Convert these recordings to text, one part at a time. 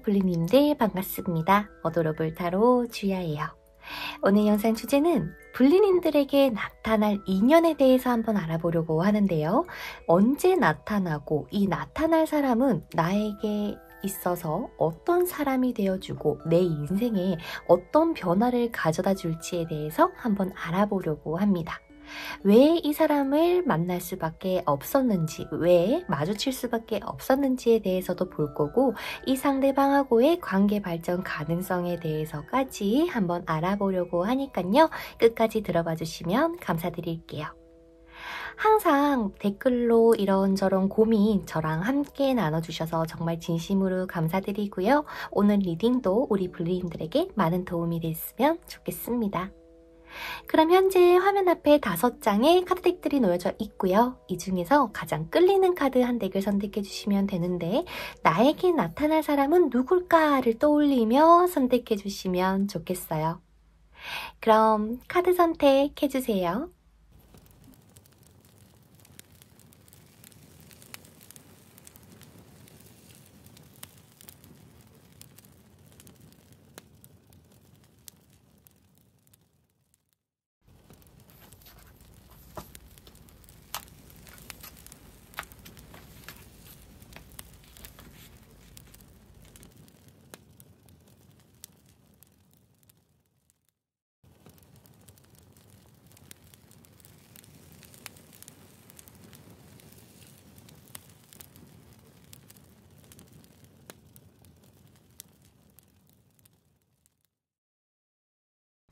블리님들 반갑습니다. 오도로블 타로 주야예요. 오늘 영상 주제는 블리님들에게 나타날 인연에 대해서 한번 알아보려고 하는데요. 언제 나타나고 이 나타날 사람은 나에게 있어서 어떤 사람이 되어주고 내 인생에 어떤 변화를 가져다 줄지에 대해서 한번 알아보려고 합니다. 왜 이 사람을 만날 수밖에 없었는지, 왜 마주칠 수밖에 없었는지에 대해서도 볼 거고, 이 상대방하고의 관계 발전 가능성에 대해서까지 한번 알아보려고 하니까요. 끝까지 들어봐 주시면 감사드릴게요. 항상 댓글로 이런저런 고민 저랑 함께 나눠주셔서 정말 진심으로 감사드리고요. 오늘 리딩도 우리 블리님들에게 많은 도움이 됐으면 좋겠습니다. 그럼 현재 화면 앞에 5장의 카드덱들이 놓여져 있고요. 이 중에서 가장 끌리는 카드 한 덱을 선택해 주시면 되는데 나에게 나타날 사람은 누굴까를 떠올리며 선택해 주시면 좋겠어요. 그럼 카드 선택해 주세요.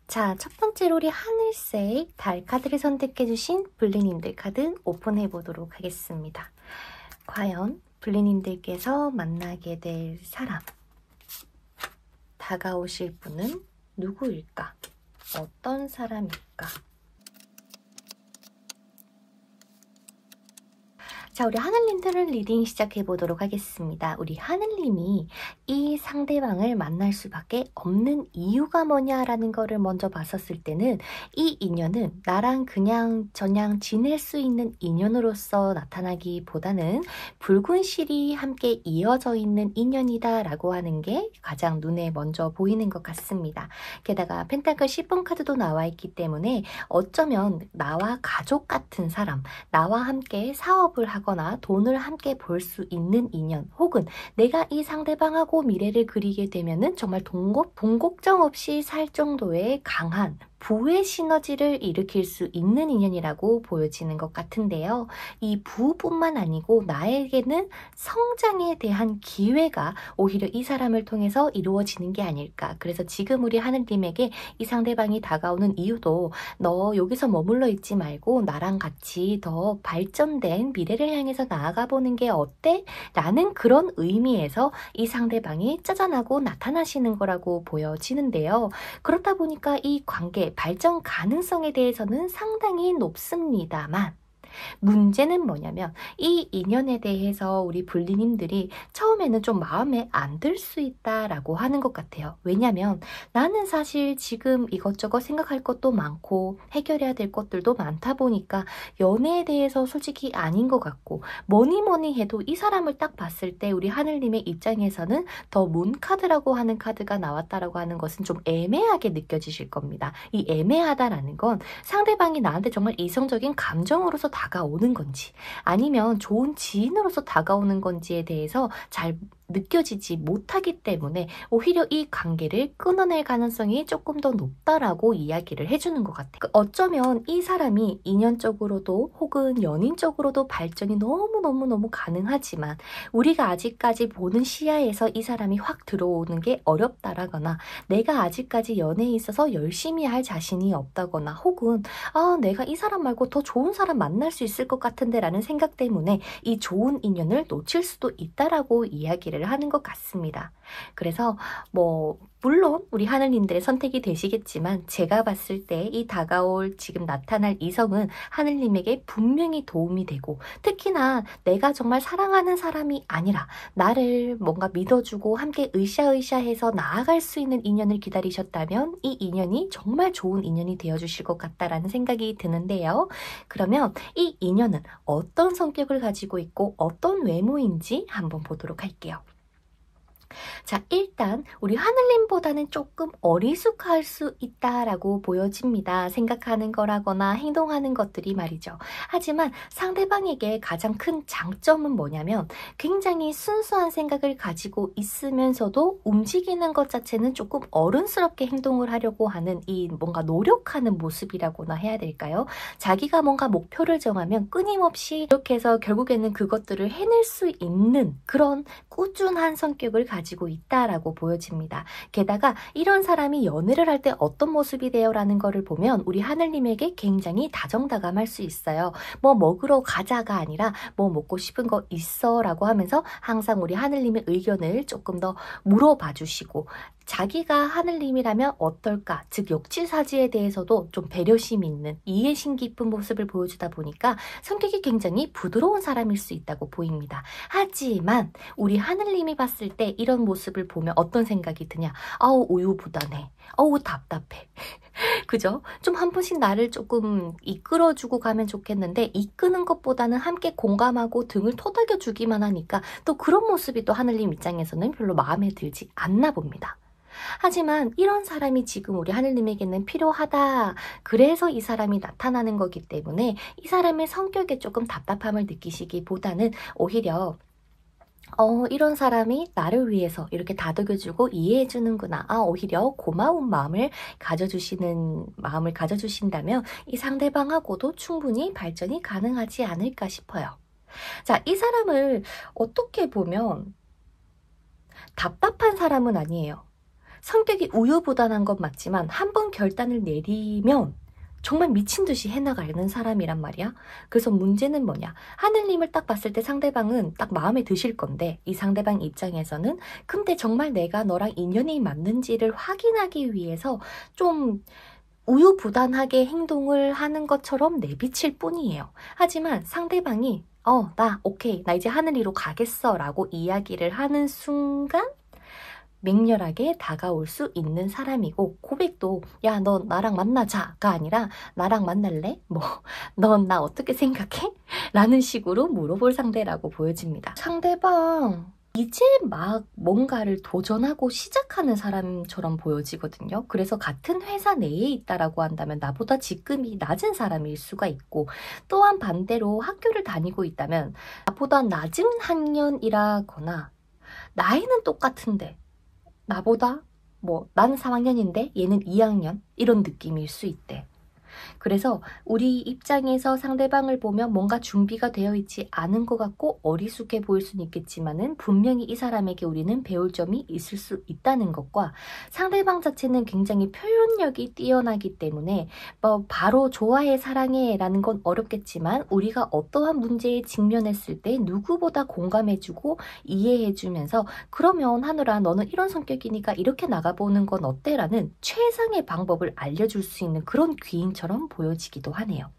자, 첫 번째로 우리 하늘색 달 카드를 선택해주신 블리님들 카드 오픈해보도록 하겠습니다. 과연 블리님들께서 만나게 될 사람, 다가오실 분은 누구일까? 어떤 사람일까? 자, 우리 하늘님들은 리딩 시작해보도록 하겠습니다. 우리 하늘님이 이 상대방을 만날 수밖에 없는 이유가 뭐냐라는 거를 먼저 봤었을 때는 이 인연은 나랑 그냥 저냥 지낼 수 있는 인연으로서 나타나기보다는 붉은 실이 함께 이어져 있는 인연이다 라고 하는 게 가장 눈에 먼저 보이는 것 같습니다. 게다가 펜타클 10번 카드도 나와 있기 때문에 어쩌면 나와 가족 같은 사람, 나와 함께 사업을 하거나 돈을 함께 벌 수 있는 인연, 혹은 내가 이 상대방하고 미래를 그리게 되면은 정말 동곡정 없이 살 정도의 강한 부의 시너지를 일으킬 수 있는 인연이라고 보여지는 것 같은데요. 이 부뿐만 아니고 나에게는 성장에 대한 기회가 오히려 이 사람을 통해서 이루어지는 게 아닐까. 그래서 지금 우리 하늘님에게 이 상대방이 다가오는 이유도 너 여기서 머물러 있지 말고 나랑 같이 더 발전된 미래를 향해서 나아가 보는 게 어때? 라는 그런 의미에서 이 상대방이 짜잔하고 나타나시는 거라고 보여지는데요. 그렇다 보니까 이 관계 발전 가능성에 대해서는 상당히 높습니다만 문제는 뭐냐면 이 인연에 대해서 우리 블리님들이 처음에는 좀 마음에 안 들 수 있다라고 하는 것 같아요. 왜냐면 나는 사실 지금 이것저것 생각할 것도 많고 해결해야 될 것들도 많다 보니까 연애에 대해서 솔직히 아닌 것 같고 뭐니 해도 이 사람을 딱 봤을 때 우리 하늘님의 입장에서는 더 문카드라고 하는 카드가 나왔다라고 하는 것은 좀 애매하게 느껴지실 겁니다. 이 애매하다라는 건 상대방이 나한테 정말 이성적인 감정으로서 다가오는 건지 아니면 좋은 지인으로서 다가오는 건지에 대해서 잘 느껴지지 못하기 때문에 오히려 이 관계를 끊어낼 가능성이 조금 더 높다라고 이야기를 해주는 것 같아요. 어쩌면 이 사람이 인연적으로도 혹은 연인적으로도 발전이 너무너무 가능하지만 우리가 아직까지 보는 시야에서 이 사람이 확 들어오는 게 어렵다라거나 내가 아직까지 연애에 있어서 열심히 할 자신이 없다거나 혹은 내가 이 사람 말고 더 좋은 사람 만날 수 있을 것 같은데 라는 생각 때문에 이 좋은 인연을 놓칠 수도 있다라고 이야기를 하는 것 같습니다. 그래서 물론 우리 하늘님들의 선택이 되시겠지만 제가 봤을 때 이 다가올 지금 나타날 이성은 하늘님에게 분명히 도움이 되고 특히나 내가 정말 사랑하는 사람이 아니라 나를 뭔가 믿어주고 함께 으쌰으쌰해서 나아갈 수 있는 인연을 기다리셨다면 이 인연이 정말 좋은 인연이 되어주실 것 같다라는 생각이 드는데요. 그러면 이 인연은 어떤 성격을 가지고 있고 어떤 외모인지 한번 보도록 할게요. 자, 일단 우리 하늘님보다는 조금 어리숙할 수 있다라고 보여집니다. 생각하는 거라거나 행동하는 것들이 말이죠. 하지만 상대방에게 가장 큰 장점은 뭐냐면 굉장히 순수한 생각을 가지고 있으면서도 움직이는 것 자체는 조금 어른스럽게 행동을 하려고 하는 이 뭔가 노력하는 모습이라고나 해야 될까요? 자기가 뭔가 목표를 정하면 끊임없이 이렇게 해서 결국에는 그것들을 해낼 수 있는 그런 꾸준한 성격을 가지고 있다라고 보여집니다. 게다가 이런 사람이 연애를 할 때 어떤 모습이 돼요? 라는 거를 보면 우리 하늘님에게 굉장히 다정다감할 수 있어요. 뭐 먹으러 가자가 아니라 뭐 먹고 싶은 거 있어? 라고 하면서 항상 우리 하늘님의 의견을 조금 더 물어봐 주시고 자기가 하늘님이라면 어떨까? 즉 역지사지에 대해서도 좀 배려심 있는 이해심 깊은 모습을 보여주다 보니까 성격이 굉장히 부드러운 사람일 수 있다고 보입니다. 하지만 우리 하늘님이 봤을 때 이런 모습을 보면 어떤 생각이 드냐? 아우 우유부단해. 어우 답답해. 그죠? 좀 한 번씩 나를 조금 이끌어주고 가면 좋겠는데 이끄는 것보다는 함께 공감하고 등을 토닥여주기만 하니까 또 그런 모습이 또 하늘님 입장에서는 별로 마음에 들지 않나 봅니다. 하지만 이런 사람이 지금 우리 하늘님에게는 필요하다. 그래서 이 사람이 나타나는 거기 때문에 이 사람의 성격에 조금 답답함을 느끼시기보다는 오히려 이런 사람이 나를 위해서 이렇게 다독여주고 이해해주는구나. 오히려 고마운 마음을 가져주신다면 이 상대방하고도 충분히 발전이 가능하지 않을까 싶어요. 자, 이 사람을 어떻게 보면 답답한 사람은 아니에요. 성격이 우유부단한 건 맞지만 한 번 결단을 내리면 정말 미친 듯이 해나가는 사람이란 말이야. 그래서 문제는 뭐냐? 하늘님을 딱 봤을 때 상대방은 딱 마음에 드실 건데 이 상대방 입장에서는 근데 정말 내가 너랑 인연이 맞는지를 확인하기 위해서 좀 우유부단하게 행동을 하는 것처럼 내비칠 뿐이에요. 하지만 상대방이 오케이, 나 이제 하늘이로 가겠어 라고 이야기를 하는 순간 맹렬하게 다가올 수 있는 사람이고 고백도 야, 너 나랑 만나자가 아니라 나랑 만날래? 뭐 넌 나 어떻게 생각해? 라는 식으로 물어볼 상대라고 보여집니다. 상대방 이제 막 뭔가를 도전하고 시작하는 사람처럼 보여지거든요. 그래서 같은 회사 내에 있다라고 한다면 나보다 직급이 낮은 사람일 수가 있고 또한 반대로 학교를 다니고 있다면 나보다 낮은 학년이라거나 나이는 똑같은데 나보다 나는 3학년인데 얘는 2학년 이런 느낌일 수 있대. 그래서 우리 입장에서 상대방을 보면 뭔가 준비가 되어 있지 않은 것 같고 어리숙해 보일 수는 있겠지만은 분명히 이 사람에게 우리는 배울 점이 있을 수 있다는 것과 상대방 자체는 굉장히 표현력이 뛰어나기 때문에 바로 좋아해 사랑해 라는 건 어렵겠지만 우리가 어떠한 문제에 직면했을 때 누구보다 공감해주고 이해해주면서 그러면 하늘아 너는 이런 성격이니까 이렇게 나가보는 건 어때? 라는 최상의 방법을 알려줄 수 있는 그런 귀인처럼 보여지기도 하네요.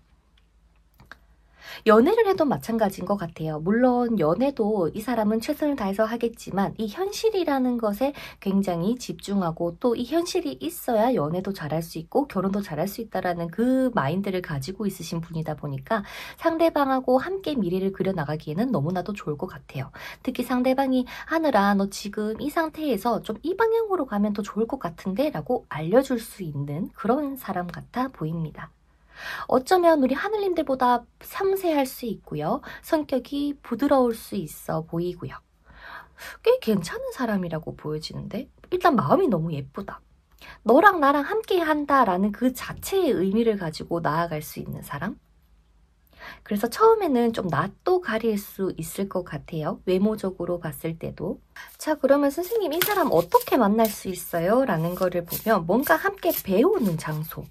연애를 해도 마찬가지인 것 같아요. 물론 연애도 이 사람은 최선을 다해서 하겠지만 이 현실이라는 것에 굉장히 집중하고 또 이 현실이 있어야 연애도 잘할 수 있고 결혼도 잘할 수 있다라는 그 마인드를 가지고 있으신 분이다 보니까 상대방하고 함께 미래를 그려나가기에는 너무나도 좋을 것 같아요. 특히 상대방이 하늘아 너 지금 이 상태에서 좀 이 방향으로 가면 더 좋을 것 같은데 라고 알려줄 수 있는 그런 사람 같아 보입니다. 어쩌면 우리 하늘님들보다 섬세할 수 있고요. 성격이 부드러울 수 있어 보이고요. 꽤 괜찮은 사람이라고 보여지는데 일단 마음이 너무 예쁘다. 너랑 나랑 함께 한다라는 그 자체의 의미를 가지고 나아갈 수 있는 사람? 그래서 처음에는 좀 낯도 가릴 수 있을 것 같아요. 외모적으로 봤을 때도. 자, 그러면 선생님 이 사람 어떻게 만날 수 있어요? 라는 거를 보면 뭔가 함께 배우는 장소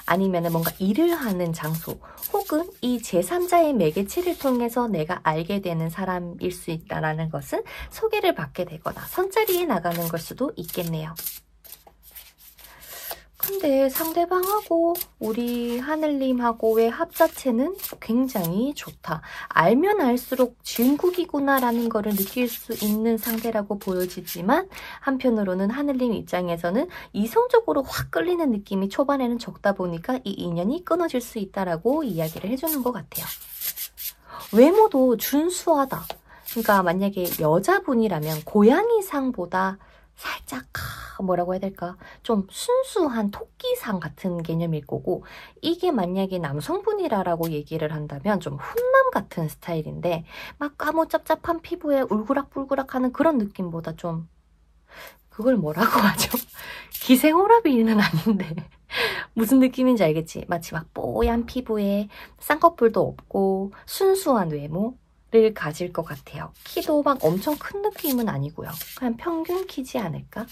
아니면 뭔가 일을 하는 장소 혹은 이 제3자의 매개체를 통해서 내가 알게 되는 사람일 수 있다는 것은 소개를 받게 되거나 선자리에 나가는 걸 수도 있겠네요. 근데 상대방하고 우리 하늘님하고의 합 자체는 굉장히 좋다. 알면 알수록 진국이구나라는 거를 느낄 수 있는 상대라고 보여지지만 한편으로는 하늘님 입장에서는 이성적으로 확 끌리는 느낌이 초반에는 적다 보니까 이 인연이 끊어질 수 있다라고 이야기를 해주는 것 같아요. 외모도 준수하다. 그러니까 만약에 여자분이라면 고양이상보다 살짝 뭐라고 해야 될까? 좀 순수한 토끼상 같은 개념일 거고, 이게 만약에 남성분이라고 얘기를 한다면 좀 훈남 같은 스타일인데, 막 까무잡잡한 피부에 울그락불그락하는 그런 느낌보다 좀, 그걸 뭐라고 하죠? 기생오라비는 아닌데 무슨 느낌인지 알겠지? 마치 막 뽀얀 피부에 쌍꺼풀도 없고 순수한 외모를 가질 것 같아요. 키도 막 엄청 큰 느낌은 아니고요. 그냥 평균 키지 않을까?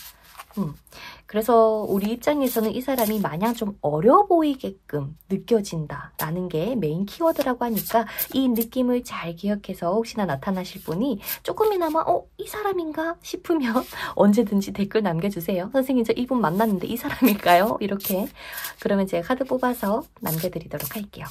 그래서 우리 입장에서는 이 사람이 마냥 좀 어려 보이게끔 느껴진다라는 게 메인 키워드라고 하니까 이 느낌을 잘 기억해서 혹시나 나타나실 분이 조금이나마 이 사람인가 싶으면 언제든지 댓글 남겨주세요. 선생님 저 이분 만났는데 이 사람일까요? 이렇게. 그러면 제가 카드 뽑아서 남겨드리도록 할게요.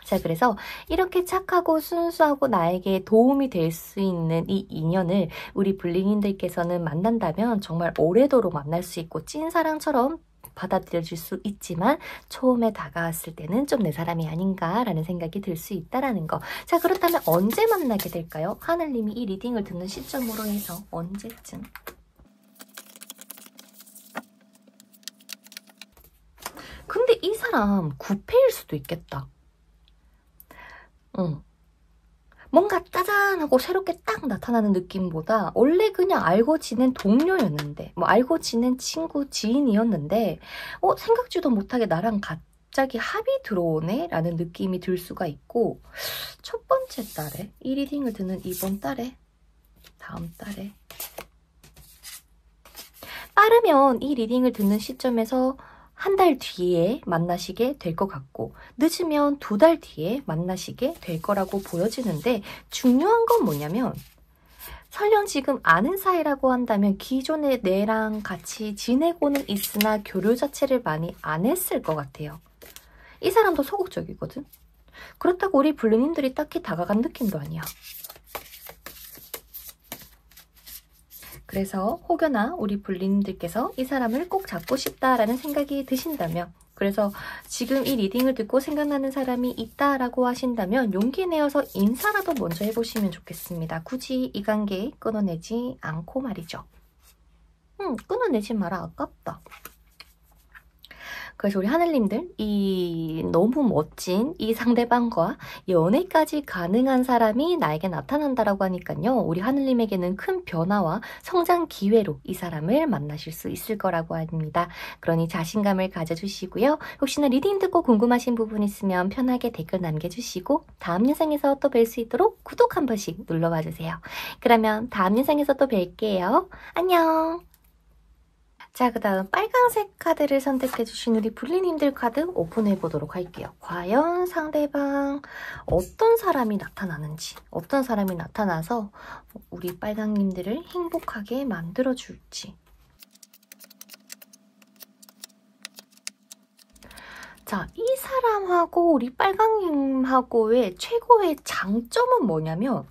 자, 그래서 이렇게 착하고 순수하고 나에게 도움이 될 수 있는 이 인연을 우리 불링인들께서는 만난다면 정말 오래도록 만날 수 있고 찐사랑처럼 받아들여질 수 있지만 처음에 다가왔을 때는 좀 내 사람이 아닌가라는 생각이 들 수 있다라는 거. 자, 그렇다면 언제 만나게 될까요? 하늘님이 이 리딩을 듣는 시점으로 해서 언제쯤? 근데 이 사람 9패일 수도 있겠다. 뭔가 짜잔하고 새롭게 딱 나타나는 느낌보다 원래 그냥 알고 지낸 동료였는데, 뭐 알고 지낸 친구, 지인이었는데 생각지도 못하게 나랑 갑자기 합이 들어오네? 라는 느낌이 들 수가 있고, 첫 번째 달에, 이 리딩을 듣는 이번 달에, 다음 달에, 빠르면 이 리딩을 듣는 시점에서 한 달 뒤에 만나시게 될 것 같고, 늦으면 2달 뒤에 만나시게 될 거라고 보여지는데, 중요한 건 뭐냐면 설령 지금 아는 사이라고 한다면 기존에 내랑 같이 지내고는 있으나 교류 자체를 많이 안 했을 것 같아요. 이 사람도 소극적이거든. 그렇다고 우리 불륜인들이 딱히 다가간 느낌도 아니야. 그래서 혹여나 우리 불린님들께서 이 사람을 꼭 잡고 싶다라는 생각이 드신다면, 그래서 지금 이 리딩을 듣고 생각나는 사람이 있다라고 하신다면 용기 내어서 인사라도 먼저 해보시면 좋겠습니다. 굳이 이 관계 끊어내지 않고 말이죠. 끊어내지 마라. 아깝다. 그래서 우리 하늘님들, 이 너무 멋진 이 상대방과 연애까지 가능한 사람이 나에게 나타난다라고 하니까요. 우리 하늘님에게는 큰 변화와 성장 기회로 이 사람을 만나실 수 있을 거라고 합니다. 그러니 자신감을 가져주시고요. 혹시나 리딩 듣고 궁금하신 부분 있으면 편하게 댓글 남겨주시고 다음 영상에서 또 뵐 수 있도록 구독 한 번씩 눌러봐주세요. 그러면 다음 영상에서 또 뵐게요. 안녕! 자, 그 다음 빨간색 카드를 선택해주신 우리 불리님들 카드 오픈해보도록 할게요. 과연 상대방 어떤 사람이 나타나는지, 어떤 사람이 나타나서 우리 빨강님들을 행복하게 만들어줄지. 자, 이 사람하고 우리 빨강님하고의 최고의 장점은 뭐냐면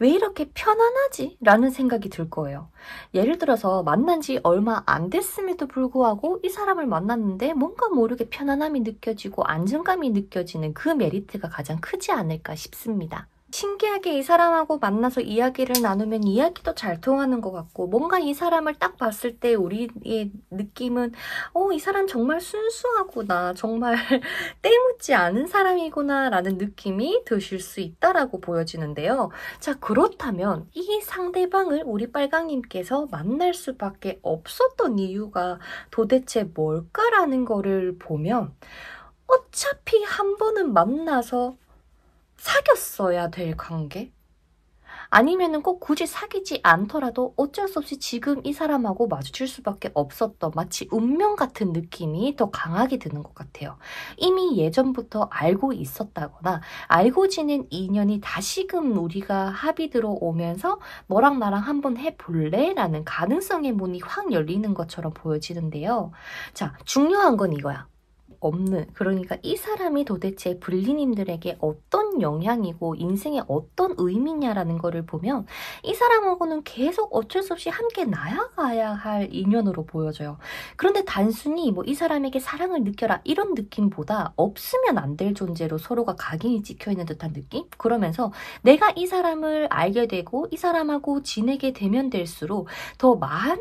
왜 이렇게 편안하지? 라는 생각이 들 거예요. 예를 들어서 만난 지 얼마 안 됐음에도 불구하고 이 사람을 만났는데 뭔가 모르게 편안함이 느껴지고 안정감이 느껴지는 그 메리트가 가장 크지 않을까 싶습니다. 신기하게 이 사람하고 만나서 이야기를 나누면 이야기도 잘 통하는 것 같고, 뭔가 이 사람을 딱 봤을 때 우리의 느낌은 이 사람 정말 순수하구나, 정말 때묻지 않은 사람이구나 라는 느낌이 드실 수 있다라고 보여지는데요. 자, 그렇다면 이 상대방을 우리 빨강님께서 만날 수밖에 없었던 이유가 도대체 뭘까라는 거를 보면, 어차피 한 번은 만나서 사귀었어야 될 관계? 아니면은 꼭 굳이 사귀지 않더라도 어쩔 수 없이 지금 이 사람하고 마주칠 수밖에 없었던 마치 운명 같은 느낌이 더 강하게 드는 것 같아요. 이미 예전부터 알고 있었다거나 알고 지낸 인연이 다시금 우리가 합이 들어오면서 너랑 나랑 한번 해볼래? 라는 가능성의 문이 확 열리는 것처럼 보여지는데요. 자, 중요한 건 이거야. 없는, 그러니까 이 사람이 도대체 블리님들에게 어떤 영향이고 인생에 어떤 의미냐라는 거를 보면 이 사람하고는 계속 어쩔 수 없이 함께 나아가야 할 인연으로 보여져요. 그런데 단순히 뭐 이 사람에게 사랑을 느껴라 이런 느낌보다 없으면 안 될 존재로 서로가 각인이 찍혀있는 듯한 느낌? 그러면서 내가 이 사람을 알게 되고 이 사람하고 지내게 되면 될수록 더 많은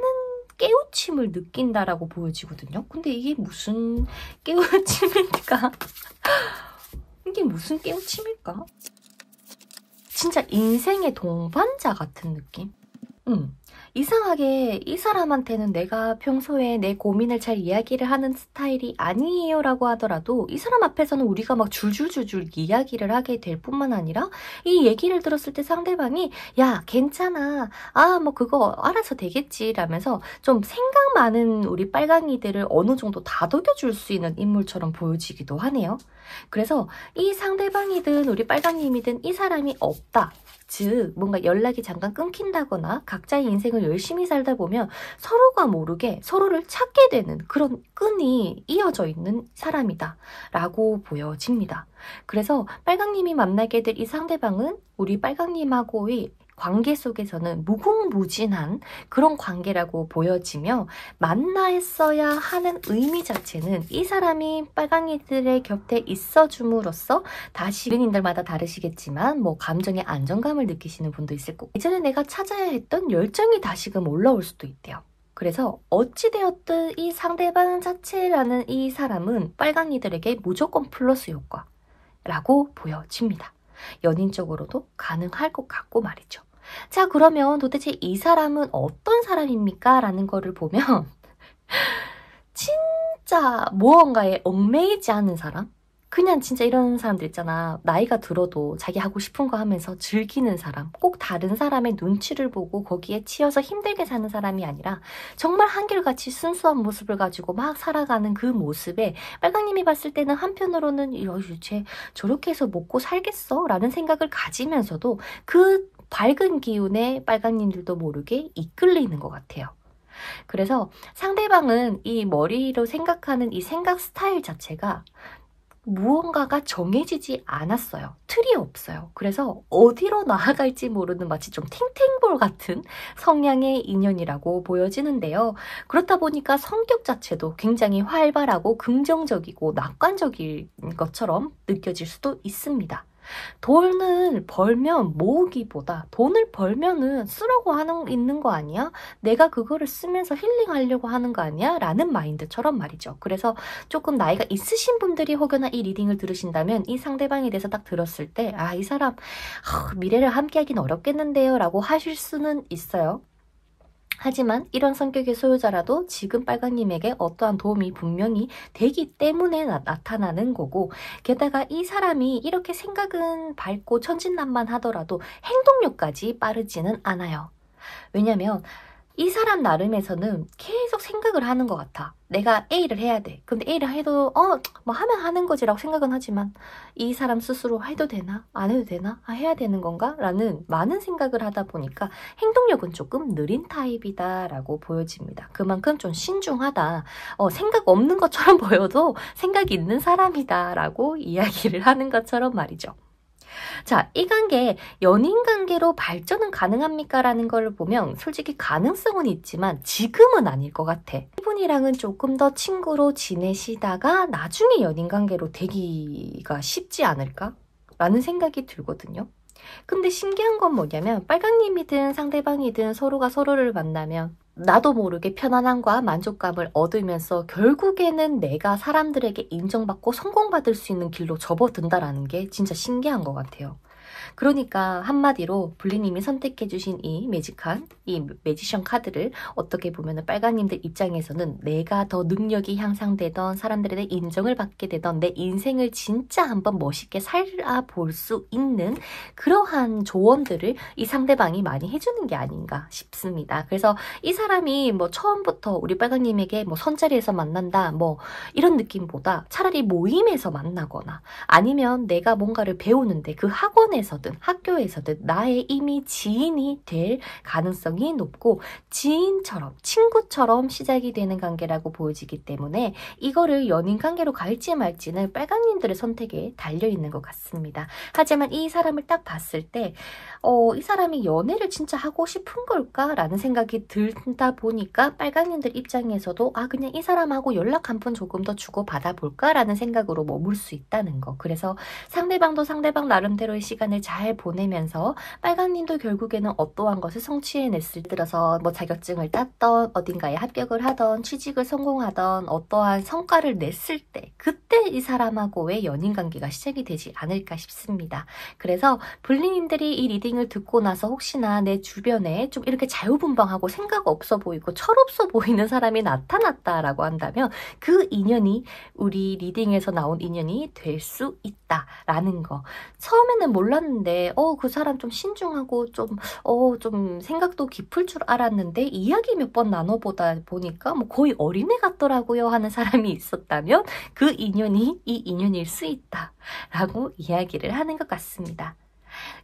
깨우침을 느낀다라고 보여지거든요. 근데 이게 무슨 깨우침일까? 이게 무슨 깨우침일까? 진짜 인생의 동반자 같은 느낌? 이상하게 이 사람한테는 내가 평소에 내 고민을 잘 이야기를 하는 스타일이 아니에요 라고 하더라도 이 사람 앞에서는 우리가 막 줄줄줄줄 이야기를 하게 될 뿐만 아니라 이 얘기를 들었을 때 상대방이 야 괜찮아 뭐 그거 알아서 되겠지 라면서 좀 생각 많은 우리 빨강이들을 어느 정도 다독여줄 수 있는 인물처럼 보여지기도 하네요. 그래서 이 상대방이든 우리 빨강님이든 이 사람이 없다. 즉 뭔가 연락이 잠깐 끊긴다거나 각자의 인생을 열심히 살다 보면 서로가 모르게 서로를 찾게 되는 그런 끈이 이어져 있는 사람이다 라고 보여집니다. 그래서 빨강님이 만나게 될 이 상대방은 우리 빨강님하고의 관계 속에서는 무궁무진한 그런 관계라고 보여지며 만나있어야 하는 의미 자체는 이 사람이 빨강이들의 곁에 있어줌으로써 다시 본인들마다 다르시겠지만 뭐 감정의 안정감을 느끼시는 분도 있을 거고 예전에 내가 찾아야 했던 열정이 다시금 올라올 수도 있대요. 그래서 어찌되었든 이 상대방 자체라는 이 사람은 빨강이들에게 무조건 플러스 효과라고 보여집니다. 연인적으로도 가능할 것 같고 말이죠. 자, 그러면 도대체 이 사람은 어떤 사람입니까? 라는 거를 보면 진짜 무언가에 얽매이지 않은 사람? 그냥 진짜 이런 사람들 있잖아. 나이가 들어도 자기 하고 싶은 거 하면서 즐기는 사람. 꼭 다른 사람의 눈치를 보고 거기에 치여서 힘들게 사는 사람이 아니라 정말 한결같이 순수한 모습을 가지고 막 살아가는 그 모습에 빨강님이 봤을 때는 한편으로는 쟤 저렇게 해서 먹고 살겠어? 라는 생각을 가지면서도 그 밝은 기운에 빨강님들도 모르게 이끌리는 것 같아요. 그래서 상대방은 이 머리로 생각하는 이 생각 스타일 자체가 무언가가 정해지지 않았어요. 틀이 없어요. 그래서 어디로 나아갈지 모르는 마치 좀 탱탱볼 같은 성향의 인연이라고 보여지는데요. 그렇다 보니까 성격 자체도 굉장히 활발하고 긍정적이고 낙관적인 것처럼 느껴질 수도 있습니다. 돈을 벌면 모으기보다 돈을 벌면은 쓰라고 있는 거 아니야? 내가 그거를 쓰면서 힐링하려고 하는 거 아니야? 라는 마인드처럼 말이죠. 그래서 조금 나이가 있으신 분들이 혹여나 이 리딩을 들으신다면 이 상대방에 대해서 딱 들었을 때 이 사람 미래를 함께하긴 어렵겠는데요 라고 하실 수는 있어요. 하지만 이런 성격의 소유자라도 지금 빨강님에게 어떠한 도움이 분명히 되기 때문에 나타나는 거고 게다가 이 사람이 이렇게 생각은 밝고 천진난만하더라도 행동력까지 빠르지는 않아요. 왜냐면 이 사람 나름에서는 계속 생각을 하는 것 같아. 내가 A를 해야 돼. 근데 A를 해도 뭐 하면 하는 거지라고 생각은 하지만 이 사람 스스로 해도 되나? 안 해도 되나? 해야 되는 건가? 라는 많은 생각을 하다 보니까 행동력은 조금 느린 타입이다 라고 보여집니다. 그만큼 좀 신중하다. 생각 없는 것처럼 보여도 생각이 있는 사람이다 라고 이야기를 하는 것처럼 말이죠. 자, 이 관계, 연인 관계로 발전은 가능합니까? 라는 걸 보면 솔직히 가능성은 있지만 지금은 아닐 것 같아. 이분이랑은 조금 더 친구로 지내시다가 나중에 연인 관계로 되기가 쉽지 않을까? 라는 생각이 들거든요. 근데 신기한 건 뭐냐면 빨강님이든 상대방이든 서로가 서로를 만나면 나도 모르게 편안함과 만족감을 얻으면서 결국에는 내가 사람들에게 인정받고 성공받을 수 있는 길로 접어든다라는 게 진짜 신기한 것 같아요. 그러니까 한마디로 블리님이 선택해주신 이 매직한 이 매지션 카드를 어떻게 보면 빨강님들 입장에서는 내가 더 능력이 향상되던 사람들의 인정을 받게 되던 내 인생을 진짜 한번 멋있게 살아볼 수 있는 그러한 조언들을 이 상대방이 많이 해주는 게 아닌가 싶습니다. 그래서 이 사람이 뭐 처음부터 우리 빨강님에게 뭐 선자리에서 만난다 뭐 이런 느낌보다 차라리 모임에서 만나거나 아니면 내가 뭔가를 배우는데 그 학원에 주변에서든 학교에서든 나의 이미 지인이 될 가능성이 높고 지인처럼 친구처럼 시작이 되는 관계라고 보여지기 때문에 이거를 연인 관계로 갈지 말지는 빨강님들의 선택에 달려있는 것 같습니다. 하지만 이 사람을 딱 봤을 때 이 사람이 연애를 진짜 하고 싶은 걸까? 라는 생각이 들다 보니까 빨강님들 입장에서도 그냥 이 사람하고 연락 한 번 조금 더 주고 받아볼까? 라는 생각으로 머물 수 있다는 거. 그래서 상대방도 상대방 나름대로의 시간을 잘 보내면서 빨강님도 결국에는 어떠한 것을 성취해냈을 때 들어서 뭐 자격증을 땄던 어딘가에 합격을 하던 취직을 성공하던 어떠한 성과를 냈을 때 그때 이 사람하고의 연인관계가 시작이 되지 않을까 싶습니다. 그래서 블리님들이 이 리딩을 듣고 나서 혹시나 내 주변에 좀 이렇게 자유분방하고 생각 없어 보이고 철없어 보이는 사람이 나타났다라고 한다면 그 인연이 우리 리딩에서 나온 인연이 될 수 있다라는 거. 처음에는 몰랐는데 그 사람 좀 신중하고 좀 생각도 깊을 줄 알았는데 이야기 몇 번 나눠보다 보니까 뭐 거의 어린애 같더라고요 하는 사람이 있었다면 그 인연이 이 인연일 수 있다라고 이야기를 하는 것 같습니다.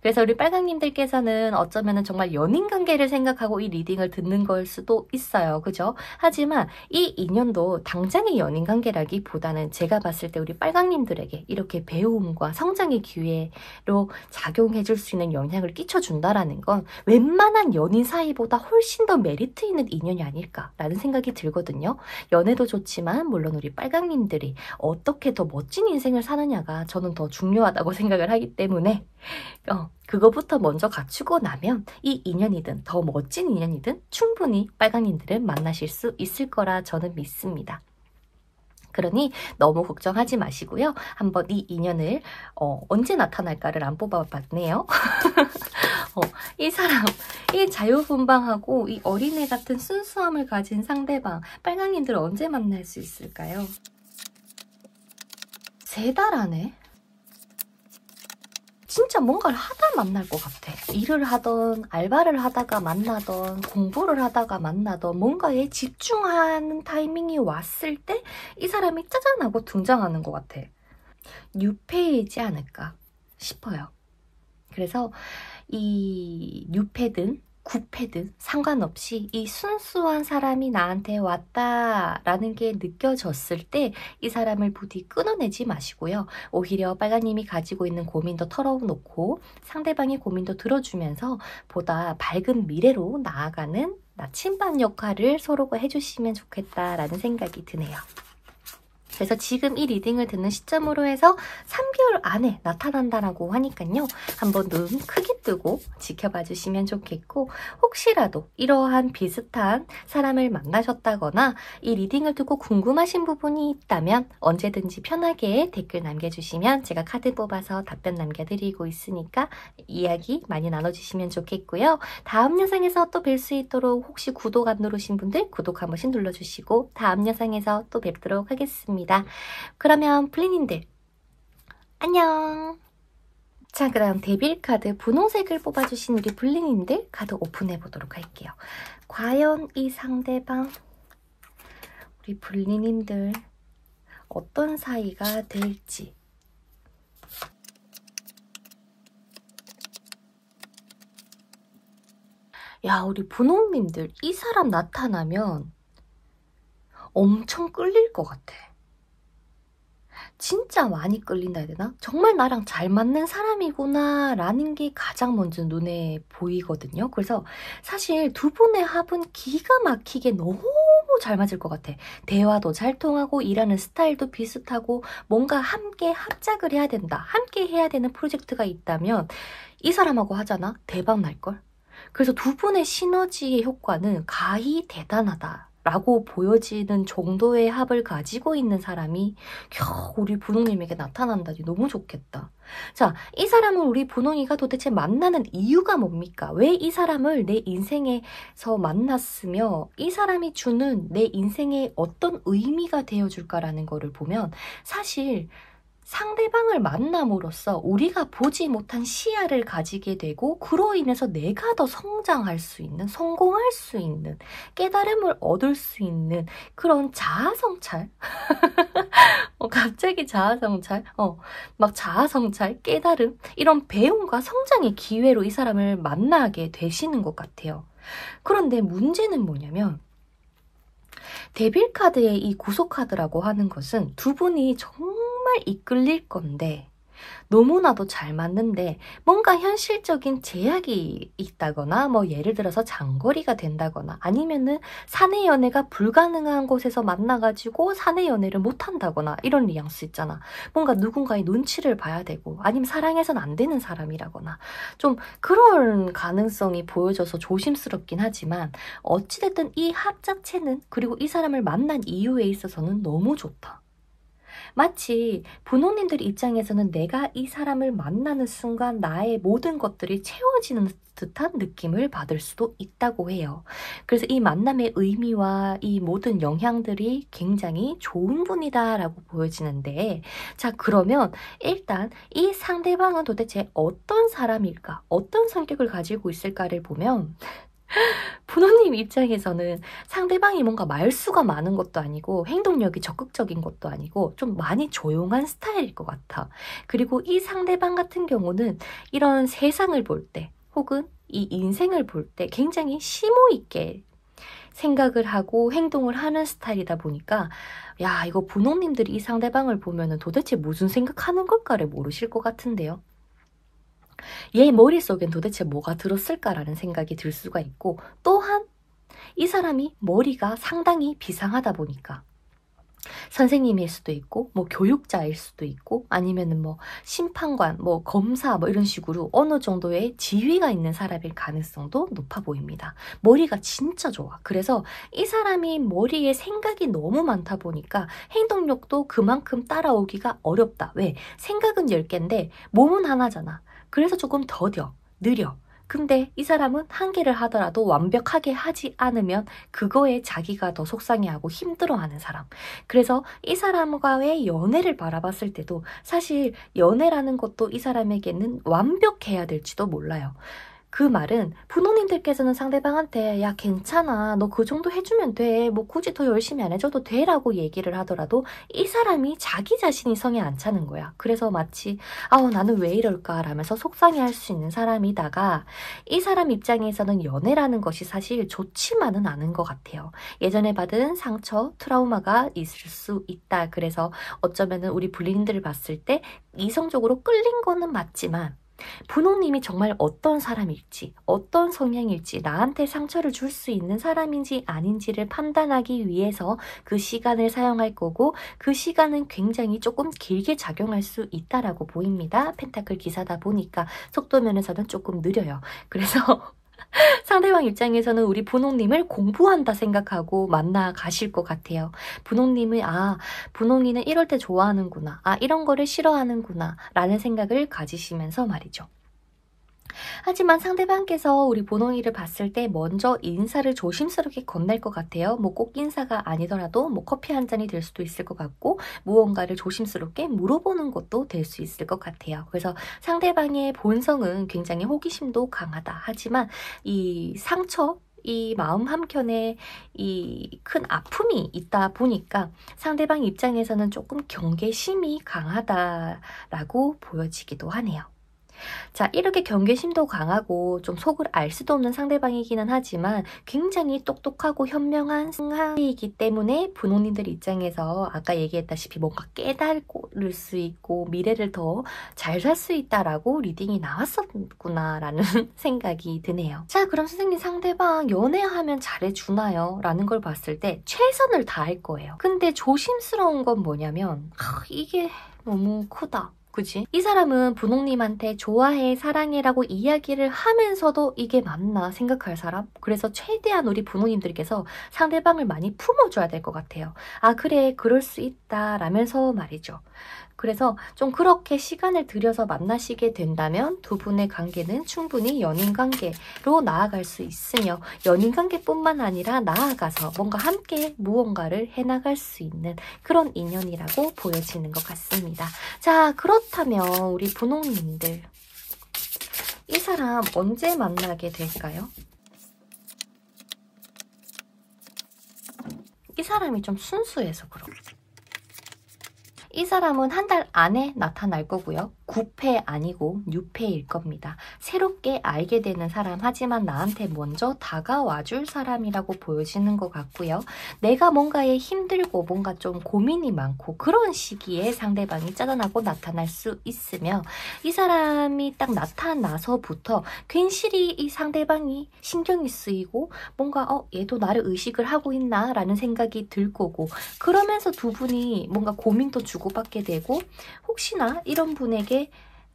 그래서 우리 빨강님들께서는 어쩌면 정말 연인관계를 생각하고 이 리딩을 듣는 걸 수도 있어요. 그죠? 하지만 이 인연도 당장의 연인관계라기보다는 제가 봤을 때 우리 빨강님들에게 이렇게 배움과 성장의 기회로 작용해줄 수 있는 영향을 끼쳐준다라는 건 웬만한 연인 사이보다 훨씬 더 메리트 있는 인연이 아닐까라는 생각이 들거든요. 연애도 좋지만 물론 우리 빨강님들이 어떻게 더 멋진 인생을 사느냐가 저는 더 중요하다고 생각을 하기 때문에 그거부터 먼저 갖추고 나면 이 인연이든 더 멋진 인연이든 충분히 빨강님들은 만나실 수 있을 거라 저는 믿습니다. 그러니 너무 걱정하지 마시고요. 한번 이 인연을 언제 나타날까를 안 뽑아봤네요. 이 사람, 이 자유분방하고 이 어린애 같은 순수함을 가진 상대방, 빨강님들 언제 만날 수 있을까요? 3달 안에? 진짜 뭔가를 하다 만날 것 같아. 일을 하던 알바를 하다가 만나던 공부를 하다가 만나던 뭔가에 집중하는 타이밍이 왔을 때 이 사람이 짜잔 하고 등장하는 것 같아. 뉴페이지 않을까 싶어요. 그래서 이 뉴페든 구패든 상관없이 이 순수한 사람이 나한테 왔다라는 게 느껴졌을 때 이 사람을 부디 끊어내지 마시고요. 오히려 빨강님이 가지고 있는 고민도 털어놓고 상대방의 고민도 들어주면서 보다 밝은 미래로 나아가는 나침반 역할을 서로가 해주시면 좋겠다라는 생각이 드네요. 그래서 지금 이 리딩을 듣는 시점으로 해서 3개월 안에 나타난다라고 하니까요. 한번 눈 크게 뜨고 지켜봐 주시면 좋겠고 혹시라도 이러한 비슷한 사람을 만나셨다거나 이 리딩을 듣고 궁금하신 부분이 있다면 언제든지 편하게 댓글 남겨주시면 제가 카드 뽑아서 답변 남겨드리고 있으니까 이야기 많이 나눠주시면 좋겠고요. 다음 영상에서 또 뵐 수 있도록 혹시 구독 안 누르신 분들 구독 한 번씩 눌러주시고 다음 영상에서 또 뵙도록 하겠습니다. 그러면 블리님들 안녕. 자, 그다음 데빌 카드 분홍색을 뽑아주신 우리 블리님들 카드 오픈해 보도록 할게요. 과연 이 상대방 우리 블리님들 어떤 사이가 될지. 야, 우리 분홍님들 이 사람 나타나면 엄청 끌릴 것 같아. 진짜 많이 끌린다 해야 되나? 정말 나랑 잘 맞는 사람이구나 라는 게 가장 먼저 눈에 보이거든요. 그래서 사실 두 분의 합은 기가 막히게 너무 잘 맞을 것 같아. 대화도 잘 통하고 일하는 스타일도 비슷하고 뭔가 함께 합작을 해야 된다. 함께 해야 되는 프로젝트가 있다면 이 사람하고 하잖아? 대박 날걸? 그래서 두 분의 시너지의 효과는 가히 대단하다. 라고 보여지는 정도의 합을 가지고 있는 사람이 겨우 우리 분홍님에게 나타난다니 너무 좋겠다. 자, 이 사람을 우리 분홍이가 도대체 만나는 이유가 뭡니까? 왜 이 사람을 내 인생에서 만났으며 이 사람이 주는 내 인생에 어떤 의미가 되어줄까라는 거를 보면 사실 상대방을 만남으로써 우리가 보지 못한 시야를 가지게 되고 그로 인해서 내가 더 성장할 수 있는, 성공할 수 있는, 깨달음을 얻을 수 있는 그런 자아성찰? 갑자기 자아성찰? 막 자아성찰, 깨달음 이런 배움과 성장의 기회로 이 사람을 만나게 되시는 것 같아요. 그런데 문제는 뭐냐면 데빌 카드의 이 구속 카드라고 하는 것은 두 분이 정말 이끌릴 건데 너무나도 잘 맞는데 뭔가 현실적인 제약이 있다거나 뭐 예를 들어서 장거리가 된다거나 아니면은 사내 연애가 불가능한 곳에서 만나가지고 사내 연애를 못한다거나 이런 뉘앙스 있잖아. 뭔가 누군가의 눈치를 봐야 되고 아니면 사랑해서는 안 되는 사람이라거나 좀 그런 가능성이 보여져서 조심스럽긴 하지만 어찌됐든 이 합 자체는 그리고 이 사람을 만난 이유에 있어서는 너무 좋다. 마치 부모님들 입장에서는 내가 이 사람을 만나는 순간 나의 모든 것들이 채워지는 듯한 느낌을 받을 수도 있다고 해요. 그래서 이 만남의 의미와 이 모든 영향들이 굉장히 좋은 분이다라고 보여지는데 자 그러면 일단 이 상대방은 도대체 어떤 사람일까? 어떤 성격을 가지고 있을까를 보면 부모님 입장에서는 상대방이 뭔가 말수가 많은 것도 아니고 행동력이 적극적인 것도 아니고 좀 많이 조용한 스타일일 것 같아. 그리고 이 상대방 같은 경우는 이런 세상을 볼 때 혹은 이 인생을 볼 때 굉장히 심오 있게 생각을 하고 행동을 하는 스타일이다 보니까 야 이거 부모님들이 이 상대방을 보면은 도대체 무슨 생각하는 걸까를 모르실 것 같은데요. 얘 머릿속엔 도대체 뭐가 들었을까라는 생각이 들 수가 있고 또한 이 사람이 머리가 상당히 비상하다 보니까 선생님일 수도 있고 뭐 교육자일 수도 있고 아니면은 뭐 심판관, 뭐 검사 뭐 이런 식으로 어느 정도의 지위가 있는 사람일 가능성도 높아 보입니다. 머리가 진짜 좋아. 그래서 이 사람이 머리에 생각이 너무 많다 보니까 행동력도 그만큼 따라오기가 어렵다. 왜? 생각은 10개인데 몸은 하나잖아. 그래서 조금 더뎌, 느려. 근데 이 사람은 한 개를 하더라도 완벽하게 하지 않으면 그거에 자기가 더 속상해하고 힘들어하는 사람. 그래서 이 사람과의 연애를 바라봤을 때도 사실 연애라는 것도 이 사람에게는 완벽해야 될지도 몰라요. 그 말은 부모님들께서는 상대방한테 야 괜찮아 너 그 정도 해주면 돼 뭐 굳이 더 열심히 안 해줘도 돼 라고 얘기를 하더라도 이 사람이 자기 자신이 성에 안 차는 거야. 그래서 마치 나는 왜 이럴까 라면서 속상해할 수 있는 사람이다가 이 사람 입장에서는 연애라는 것이 사실 좋지만은 않은 것 같아요. 예전에 받은 상처, 트라우마가 있을 수 있다. 그래서 어쩌면은 우리 불린들을 봤을 때 이성적으로 끌린 거는 맞지만 부모님이 정말 어떤 사람일지, 어떤 성향일지, 나한테 상처를 줄 수 있는 사람인지 아닌지를 판단하기 위해서 그 시간을 사용할 거고 그 시간은 굉장히 조금 길게 작용할 수 있다라고 보입니다. 펜타클 기사다 보니까 속도면에서는 조금 느려요. 그래서 상대방 입장에서는 우리 분홍님을 공부한다 생각하고 만나 가실 것 같아요. 분홍님은 분홍이는 이럴 때 좋아하는구나. 이런 거를 싫어하는구나. 라는 생각을 가지시면서 말이죠. 하지만 상대방께서 우리 분홍이를 봤을 때 먼저 인사를 조심스럽게 건넬 것 같아요. 뭐 꼭 인사가 아니더라도 뭐 커피 한 잔이 될 수도 있을 것 같고 무언가를 조심스럽게 물어보는 것도 될 수 있을 것 같아요. 그래서 상대방의 본성은 굉장히 호기심도 강하다. 하지만 이 상처 이 마음 한켠에 이 큰 아픔이 있다 보니까 상대방 입장에서는 조금 경계심이 강하다라고 보여지기도 하네요. 자, 이렇게 경계심도 강하고 좀 속을 알 수도 없는 상대방이기는 하지만 굉장히 똑똑하고 현명한 승하이기 때문에 부모님들 입장에서 아까 얘기했다시피 뭔가 깨달을 수 있고 미래를 더 잘 살 수 있다라고 리딩이 나왔었구나 라는 생각이 드네요. 자, 그럼 선생님 상대방 연애하면 잘해주나요? 라는 걸 봤을 때 최선을 다할 거예요. 근데 조심스러운 건 뭐냐면 이게 너무 크다. 그지? 이 사람은 분홍님한테 좋아해, 사랑해라고 이야기를 하면서도 이게 맞나 생각할 사람? 그래서 최대한 우리 분홍님들께서 상대방을 많이 품어줘야 될 것 같아요. 그래, 그럴 수 있다 라면서 말이죠. 그래서 좀 그렇게 시간을 들여서 만나시게 된다면 두 분의 관계는 충분히 연인 관계로 나아갈 수 있으며 연인 관계뿐만 아니라 나아가서 뭔가 함께 무언가를 해나갈 수 있는 그런 인연이라고 보여지는 것 같습니다. 자, 그렇다면 우리 분홍님들 이 사람 언제 만나게 될까요? 이 사람이 좀 순수해서 그렇죠. 이 사람은 한 달 안에 나타날 거고요. 9패 아니고 6패일 겁니다. 새롭게 알게 되는 사람, 하지만 나한테 먼저 다가와 줄 사람이라고 보여지는 것 같고요. 내가 뭔가에 힘들고 뭔가 좀 고민이 많고 그런 시기에 상대방이 짜증나고 나타날 수 있으며 이 사람이 딱 나타나서부터 괜시리 이 상대방이 신경이 쓰이고 뭔가 얘도 나를 의식을 하고 있나 라는 생각이 들 거고 그러면서 두 분이 뭔가 고민도 주고받게 되고 혹시나 이런 분에게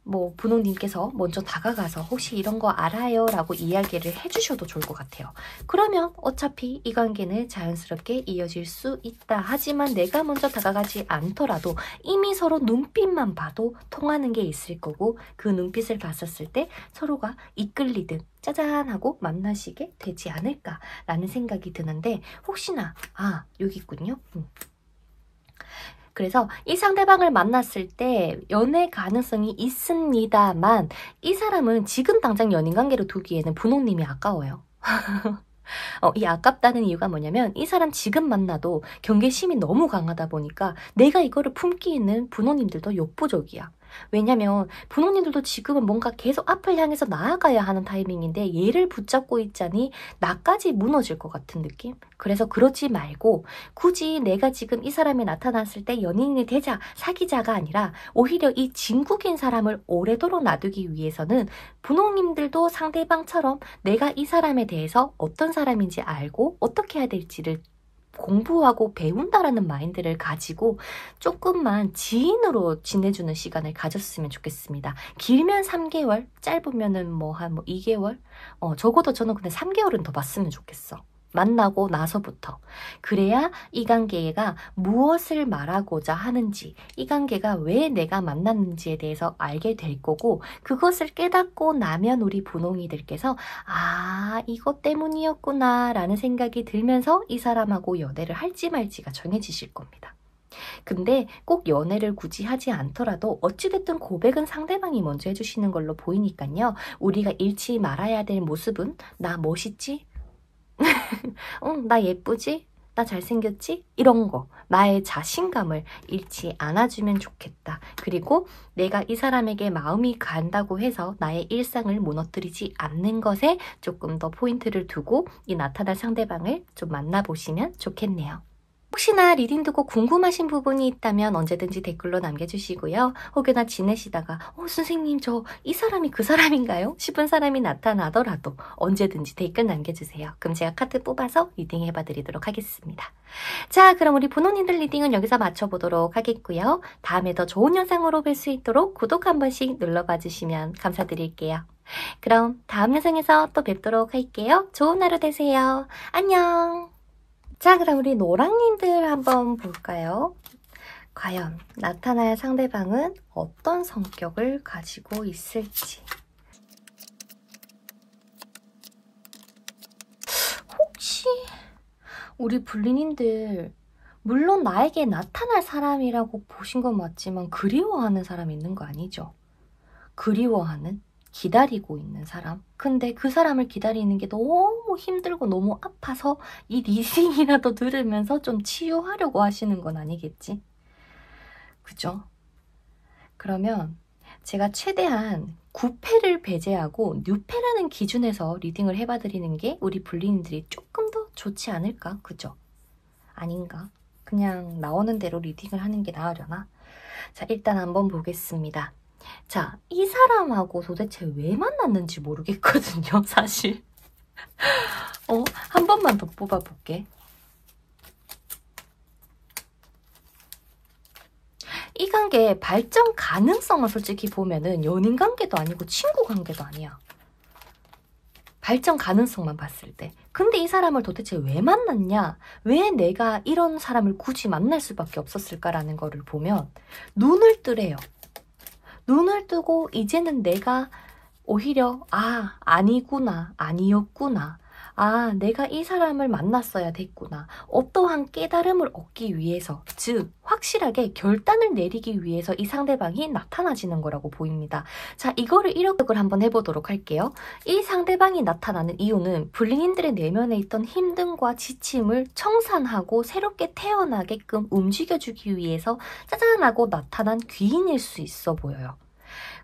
뭐 분홍님께서 먼저 다가가서 혹시 이런 거 알아요? 라고 이야기를 해주셔도 좋을 것 같아요. 그러면 어차피 이 관계는 자연스럽게 이어질 수 있다. 하지만 내가 먼저 다가가지 않더라도 이미 서로 눈빛만 봐도 통하는 게 있을 거고 그 눈빛을 봤었을 때 서로가 이끌리듯 짜잔 하고 만나시게 되지 않을까라는 생각이 드는데 혹시나 여기 있군요. 그래서 이 상대방을 만났을 때 연애 가능성이 있습니다만 이 사람은 지금 당장 연인관계로 두기에는 분홍님이 아까워요. 이 아깝다는 이유가 뭐냐면 이 사람 지금 만나도 경계심이 너무 강하다 보니까 내가 이거를 품기에는 분홍님들도 욕부족이야. 왜냐면 분홍님들도 지금은 뭔가 계속 앞을 향해서 나아가야 하는 타이밍인데 얘를 붙잡고 있자니 나까지 무너질 것 같은 느낌? 그래서 그러지 말고 굳이 내가 지금 이 사람이 나타났을 때 연인이 되자, 사귀자가 아니라 오히려 이 진국인 사람을 오래도록 놔두기 위해서는 분홍님들도 상대방처럼 내가 이 사람에 대해서 어떤 사람인지 알고 어떻게 해야 될지를 공부하고 배운다라는 마인드를 가지고 조금만 지인으로 지내주는 시간을 가졌으면 좋겠습니다. 길면 3개월, 짧으면은 한 2개월? 적어도 저는 근데 3개월은 더 봤으면 좋겠어. 만나고 나서부터. 그래야 이 관계가 무엇을 말하고자 하는지, 이 관계가 왜 내가 만났는지에 대해서 알게 될 거고 그것을 깨닫고 나면 우리 분홍이들께서 이것 때문이었구나 라는 생각이 들면서 이 사람하고 연애를 할지 말지가 정해지실 겁니다. 근데 꼭 연애를 굳이 하지 않더라도 어찌됐든 고백은 상대방이 먼저 해주시는 걸로 보이니까요. 우리가 잃지 말아야 될 모습은 나 멋있지? 나 예쁘지? 나 잘생겼지? 이런 거 나의 자신감을 잃지 않아주면 좋겠다. 그리고 내가 이 사람에게 마음이 간다고 해서 나의 일상을 무너뜨리지 않는 것에 조금 더 포인트를 두고 이 나타날 상대방을 좀 만나보시면 좋겠네요. 혹시나 리딩 두고 궁금하신 부분이 있다면 언제든지 댓글로 남겨주시고요. 혹여나 지내시다가 선생님 저 이 사람이 그 사람인가요? 싶은 사람이 나타나더라도 언제든지 댓글 남겨주세요. 그럼 제가 카드 뽑아서 리딩 해봐드리도록 하겠습니다. 자, 그럼 우리 분홍님들 리딩은 여기서 마쳐보도록 하겠고요. 다음에 더 좋은 영상으로 뵐 수 있도록 구독 한 번씩 눌러봐 주시면 감사드릴게요. 그럼 다음 영상에서 또 뵙도록 할게요. 좋은 하루 되세요. 안녕. 자, 그럼 우리 노랑님들 한번 볼까요? 과연 나타날 상대방은 어떤 성격을 가지고 있을지. 혹시 우리 불리님들 물론 나에게 나타날 사람이라고 보신 건 맞지만 그리워하는 사람 있는 거 아니죠? 그리워하는? 기다리고 있는 사람? 근데 그 사람을 기다리는 게 너무 힘들고 너무 아파서 이 리딩이라도 들으면서 좀 치유하려고 하시는 건 아니겠지? 그죠? 그러면 제가 최대한 9패를 배제하고 6패라는 기준에서 리딩을 해봐드리는 게 우리 불리님들이 조금 더 좋지 않을까? 그죠? 아닌가? 그냥 나오는 대로 리딩을 하는 게 나으려나? 자, 일단 한번 보겠습니다. 자, 이 사람하고 도대체 왜 만났는지 모르겠거든요, 사실. 한 번만 더 뽑아볼게. 이 관계의 발전 가능성은 솔직히 보면은 연인 관계도 아니고 친구 관계도 아니야. 발전 가능성만 봤을 때. 근데 이 사람을 도대체 왜 만났냐? 왜 내가 이런 사람을 굳이 만날 수밖에 없었을까라는 거를 보면 눈을 뜨래요. 눈을 뜨고 이제는 내가 오히려 아니구나, 아니었구나. 내가 이 사람을 만났어야 됐구나. 어떠한 깨달음을 얻기 위해서, 즉 확실하게 결단을 내리기 위해서 이 상대방이 나타나지는 거라고 보입니다. 자, 이거를 이렇게 한번 해보도록 할게요. 이 상대방이 나타나는 이유는 불링인들의 내면에 있던 힘듦과 지침을 청산하고 새롭게 태어나게끔 움직여주기 위해서 짜잔 하고 나타난 귀인일 수 있어 보여요.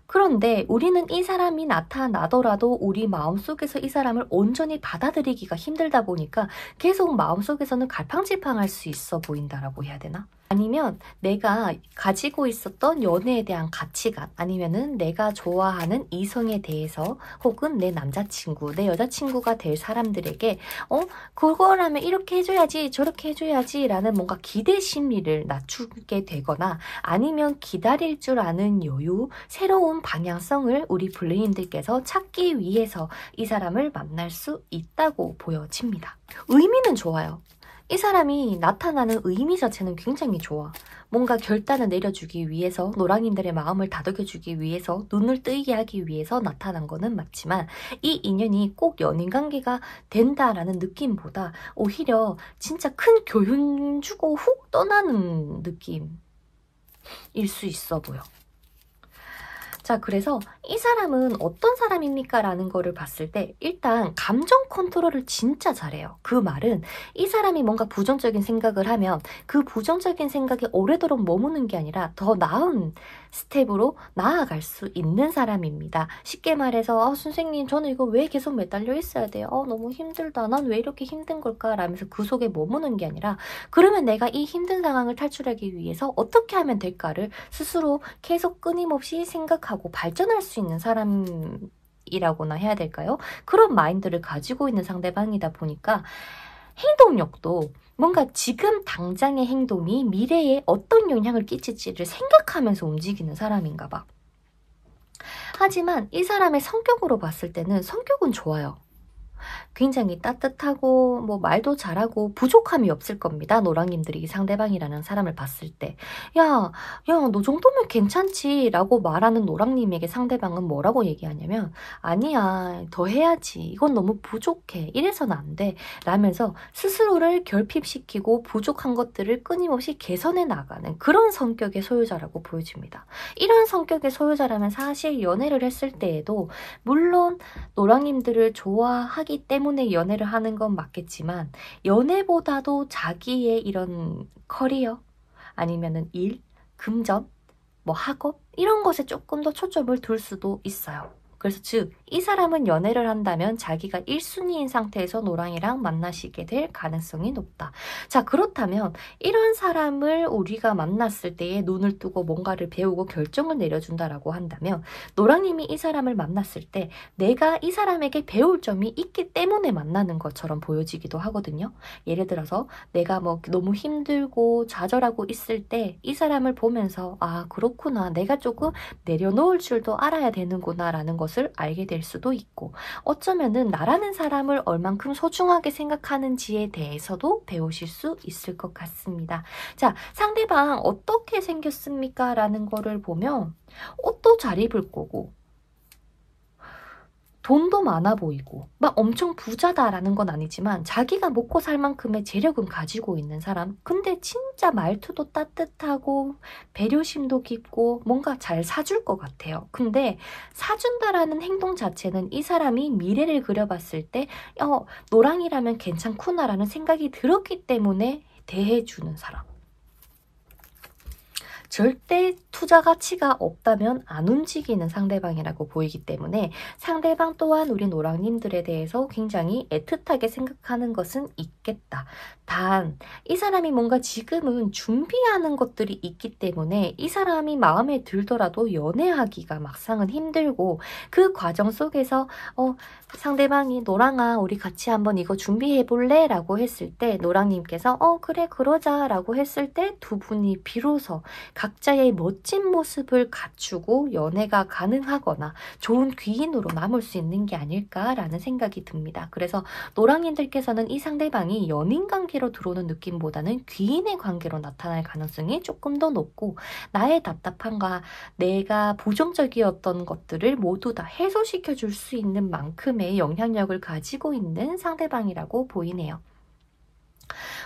그런데 우리는 이 사람이 나타나더라도 우리 마음속에서 이 사람을 온전히 받아들이기가 힘들다 보니까 계속 마음속에서는 갈팡질팡할 수 있어 보인다라고 해야 되나? 아니면 내가 가지고 있었던 연애에 대한 가치관, 아니면은 내가 좋아하는 이성에 대해서, 혹은 내 남자친구, 내 여자친구가 될 사람들에게 그거라면 이렇게 해줘야지, 저렇게 해줘야지 라는 뭔가 기대 심리를 낮추게 되거나, 아니면 기다릴 줄 아는 여유, 새로운 방향성을 우리 블레인들께서 찾기 위해서 이 사람을 만날 수 있다고 보여집니다. 의미는 좋아요. 이 사람이 나타나는 의미 자체는 굉장히 좋아. 뭔가 결단을 내려주기 위해서, 노랑인들의 마음을 다독여주기 위해서, 눈을 뜨이게 하기 위해서 나타난 거는 맞지만 이 인연이 꼭 연인관계가 된다라는 느낌보다 오히려 진짜 큰 교훈 주고 훅 떠나는 느낌일 수 있어 보여. 자, 그래서 이 사람은 어떤 사람입니까? 라는 거를 봤을 때 일단 감정 컨트롤을 진짜 잘해요. 그 말은 이 사람이 뭔가 부정적인 생각을 하면 그 부정적인 생각에 오래도록 머무는 게 아니라 더 나은 스텝으로 나아갈 수 있는 사람입니다. 쉽게 말해서 선생님 저는 이거 왜 계속 매달려 있어야 돼요? 너무 힘들다. 난 왜 이렇게 힘든 걸까? 라면서 그 속에 머무는 게 아니라 그러면 내가 이 힘든 상황을 탈출하기 위해서 어떻게 하면 될까를 스스로 계속 끊임없이 생각하고 발전할 수 있는 사람이라고나 해야 될까요? 그런 마인드를 가지고 있는 상대방이다 보니까 행동력도 뭔가 지금 당장의 행동이 미래에 어떤 영향을 끼칠지를 생각하면서 움직이는 사람인가 봐. 하지만 이 사람의 성격으로 봤을 때는 성격은 좋아요. 굉장히 따뜻하고 말도 잘하고 부족함이 없을 겁니다. 노랑님들이 이 상대방이라는 사람을 봤을 때 야, 너 정도면 괜찮지 라고 말하는 노랑님에게 상대방은 뭐라고 얘기하냐면 아니야, 더 해야지. 이건 너무 부족해. 이래서는 안 돼. 라면서 스스로를 결핍시키고 부족한 것들을 끊임없이 개선해 나가는 그런 성격의 소유자라고 보여집니다. 이런 성격의 소유자라면 사실 연애를 했을 때에도 물론 노랑님들을 좋아하기 때문에 연애를 하는 건 맞겠지만 연애보다도 자기의 이런 커리어 아니면은 일, 금전, 학업 이런 것에 조금 더 초점을 둘 수도 있어요. 그래서 즉 이 사람은 연애를 한다면 자기가 1순위인 상태에서 노랑이랑 만나시게 될 가능성이 높다. 자, 그렇다면 이런 사람을 우리가 만났을 때에 눈을 뜨고 뭔가를 배우고 결정을 내려준다라고 한다면 노랑님이 이 사람을 만났을 때 내가 이 사람에게 배울 점이 있기 때문에 만나는 것처럼 보여지기도 하거든요. 예를 들어서 내가 너무 힘들고 좌절하고 있을 때 이 사람을 보면서 그렇구나. 내가 조금 내려놓을 줄도 알아야 되는구나 라는 것을 알게 될 수도 있고 어쩌면은 나라는 사람을 얼만큼 소중하게 생각하는지에 대해서도 배우실 수 있을 것 같습니다. 자, 상대방 어떻게 생겼습니까? 라는 거를 보면 옷도 잘 입을 거고 돈도 많아 보이고 엄청 부자다라는 건 아니지만 자기가 먹고 살 만큼의 재력은 가지고 있는 사람. 근데 진짜 말투도 따뜻하고 배려심도 깊고 뭔가 잘 사줄 것 같아요. 근데 사준다라는 행동 자체는 이 사람이 미래를 그려봤을 때 노랑이라면 괜찮구나라는 생각이 들었기 때문에 대해주는 사람. 절대 투자 가치가 없다면 안 움직이는 상대방이라고 보이기 때문에 상대방 또한 우리 노랑님들에 대해서 굉장히 애틋하게 생각하는 것은 있겠다. 단, 이 사람이 뭔가 지금은 준비하는 것들이 있기 때문에 이 사람이 마음에 들더라도 연애하기가 막상은 힘들고 그 과정 속에서 상대방이 노랑아 우리 같이 한번 이거 준비해볼래? 라고 했을 때 노랑님께서 그래 그러자 라고 했을 때 두 분이 비로소 각자의 멋진 모습을 갖추고 연애가 가능하거나 좋은 귀인으로 남을 수 있는 게 아닐까라는 생각이 듭니다. 그래서 노랑님들께서는 이 상대방이 연인 관계로 들어오는 느낌보다는 귀인의 관계로 나타날 가능성이 조금 더 높고, 나의 답답함과 내가 부정적이었던 것들을 모두 다 해소시켜 줄 수 있는 만큼의 영향력을 가지고 있는 상대방이라고 보이네요.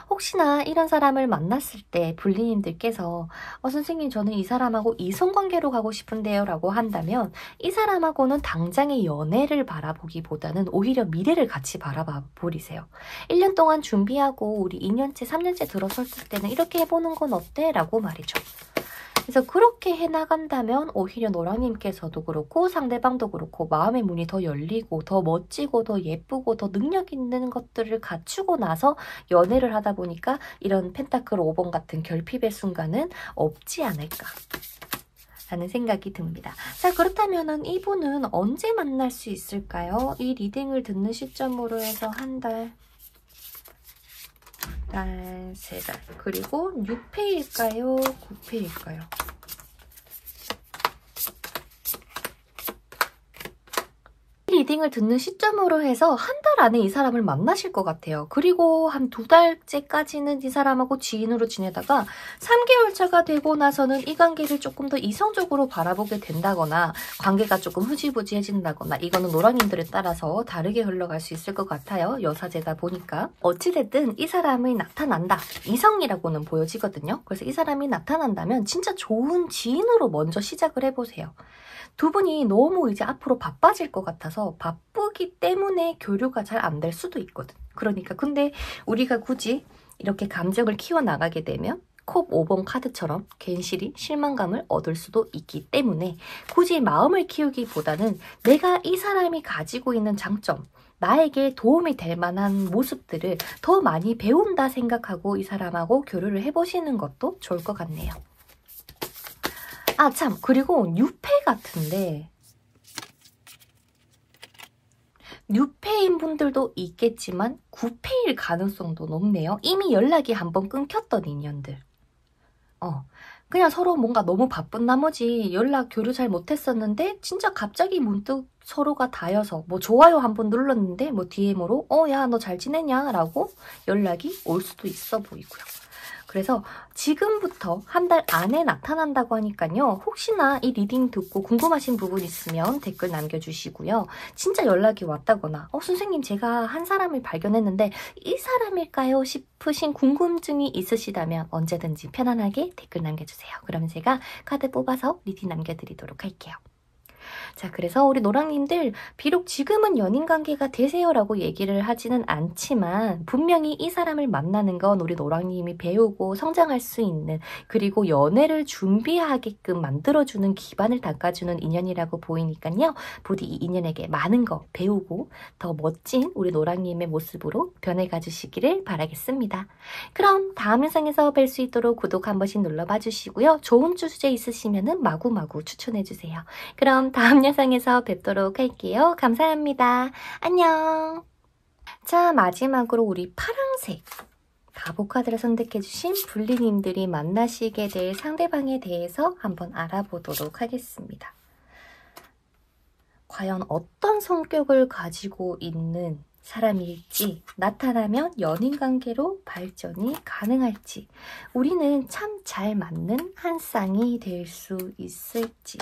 혹시나 이런 사람을 만났을 때 불리님들께서 선생님 저는 이 사람하고 이성관계로 가고 싶은데요 라고 한다면, 이 사람하고는 당장의 연애를 바라보기보다는 오히려 미래를 같이 바라봐 버리세요. 1년 동안 준비하고 우리 2년째 3년째 들어섰을 때는 이렇게 해보는 건 어때? 라고 말이죠. 그래서 그렇게 해나간다면 오히려 노랑님께서도 그렇고 상대방도 그렇고 마음의 문이 더 열리고 더 멋지고 더 예쁘고 더 능력 있는 것들을 갖추고 나서 연애를 하다 보니까 이런 펜타클 5번 같은 결핍의 순간은 없지 않을까 라는 생각이 듭니다. 자, 그렇다면 이분은 언제 만날 수 있을까요? 이 리딩을 듣는 시점으로 해서 한 달, 세 달, 그리고 6회일까요? 9회일까요? 리딩을 듣는 시점으로 해서 한 달 안에 이 사람을 만나실 것 같아요. 그리고 한 2달째까지는 이 사람하고 지인으로 지내다가 3개월차가 되고 나서는 이 관계를 조금 더 이성적으로 바라보게 된다거나 관계가 조금 흐지부지해진다거나, 이거는 노랑님들에 따라서 다르게 흘러갈 수 있을 것 같아요. 여사제다 보니까. 어찌됐든 이 사람이 나타난다. 이성이라고는 보여지거든요. 그래서 이 사람이 나타난다면 진짜 좋은 지인으로 먼저 시작을 해보세요. 두 분이 너무 이제 앞으로 바빠질 것 같아서 바쁘기 때문에 교류가 잘 안 될 수도 있거든. 그러니까 근데 우리가 굳이 이렇게 감정을 키워나가게 되면 컵 5번 카드처럼 괜시리 실망감을 얻을 수도 있기 때문에 굳이 마음을 키우기보다는 내가 이 사람이 가지고 있는 장점, 나에게 도움이 될 만한 모습들을 더 많이 배운다 생각하고 이 사람하고 교류를 해보시는 것도 좋을 것 같네요. 아, 참, 그리고 뉴페 같은데, 뉴페인 분들도 있겠지만 9페일 가능성도 높네요. 이미 연락이 한번 끊겼던 인연들. 그냥 서로 뭔가 너무 바쁜 나머지 연락 교류 잘 못했었는데 진짜 갑자기 문득 서로가 닿여서 뭐 좋아요 한번 눌렀는데 뭐 DM으로 야, 너 잘 지내냐? 라고 연락이 올 수도 있어 보이고요. 그래서 지금부터 한 달 안에 나타난다고 하니까요. 혹시나 이 리딩 듣고 궁금하신 부분 있으면 댓글 남겨주시고요. 진짜 연락이 왔다거나 선생님 제가 한 사람을 발견했는데 이 사람일까요? 싶으신 궁금증이 있으시다면 언제든지 편안하게 댓글 남겨주세요. 그러면 제가 카드 뽑아서 리딩 남겨드리도록 할게요. 자, 그래서 우리 노랑님들 비록 지금은 연인관계가 되세요라고 얘기를 하지는 않지만 분명히 이 사람을 만나는 건 우리 노랑님이 배우고 성장할 수 있는, 그리고 연애를 준비하게끔 만들어주는 기반을 닦아주는 인연이라고 보이니까요. 부디 이 인연에게 많은 거 배우고 더 멋진 우리 노랑님의 모습으로 변해가 주시기를 바라겠습니다. 그럼 다음 영상에서 뵐 수 있도록 구독 한 번씩 눌러봐 주시고요. 좋은 주제 있으시면 마구마구 추천해주세요. 그럼 다음 영상에서 뵙도록 할게요. 감사합니다. 안녕. 자, 마지막으로 우리 파랑색 가보 카드를 선택해주신 불리님들이 만나시게 될 상대방에 대해서 한번 알아보도록 하겠습니다. 과연 어떤 성격을 가지고 있는 사람일지, 나타나면 연인관계로 발전이 가능할지, 우리는 참 잘 맞는 한 쌍이 될 수 있을지.